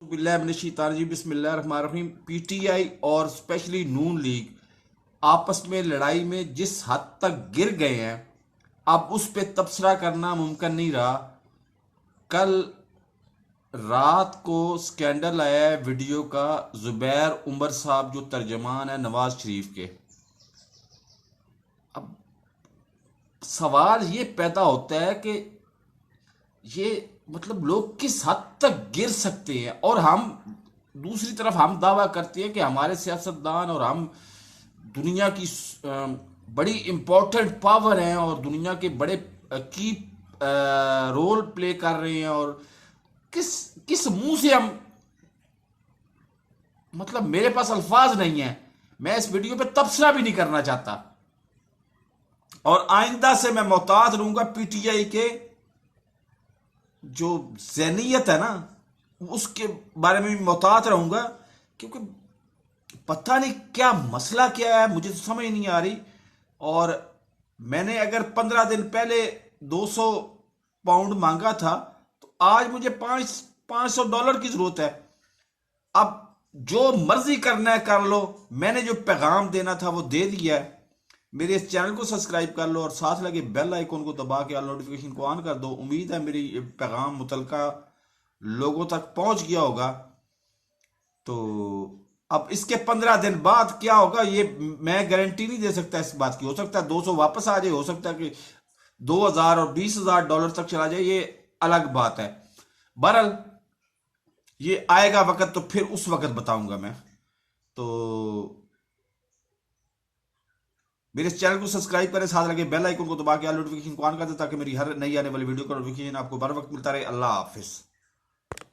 बिस्मिल्लाहिर्रहमानिर्रहीम। पीटीआई और स्पेशली नून लीग आपस में लड़ाई में जिस हद तक गिर गए हैं, अब उस पर तबसरा करना मुमकिन नहीं रहा। कल रात को स्कैंडल आया है वीडियो का, जुबैर उमर साहब जो तर्जमान है नवाज शरीफ के। अब सवाल ये पैदा होता है कि ये मतलब लोग किस हद तक गिर सकते हैं, और हम दूसरी तरफ हम दावा करते हैं कि हमारे सियासतदान और हम दुनिया की बड़ी इंपॉर्टेंट पावर हैं और दुनिया के बड़े की रोल प्ले कर रहे हैं। और किस किस मुंह से हम, मतलब मेरे पास अल्फाज नहीं है। मैं इस वीडियो पे तबसरा भी नहीं करना चाहता और आइंदा से मैं मोहतात रहूंगा। पीटीआई के जो ज़हनियत है ना, उसके बारे में भी मोहतात रहूंगा, क्योंकि पता नहीं क्या मसला क्या है, मुझे तो समझ नहीं आ रही। और मैंने अगर 15 दिन पहले 200 पाउंड मांगा था, तो आज मुझे $500 की जरूरत है। अब जो मर्जी करना है कर लो, मैंने जो पैगाम देना था वो दे दिया है। मेरे इस चैनल को सब्सक्राइब कर लो और साथ लगे बेल आइकन को दबा के ऑल नोटिफिकेशन को ऑन कर दो। उम्मीद है मेरी पैगाम मुतलका लोगों तक पहुंच गया होगा। तो अब इसके 15 दिन बाद क्या होगा ये मैं गारंटी नहीं दे सकता इस बात की। हो सकता है 200 वापस आ जाए, हो सकता है कि 2000 और $20,000 तक चला जाए, ये अलग बात है। बहरहाल ये आएगा वक्त तो फिर उस वक्त बताऊंगा मैं। तो मेरे इस चैनल को सब्सक्राइब करें, साथ लगे बेल आइकन को दबा के ऑल नोटिफिकेशन को ऑन कर दें ताकि मेरी हर नई आने वाली वीडियो का नोटिफिकेशन आपको बर वक्त मिलता रहे। अल्लाह हाफिज।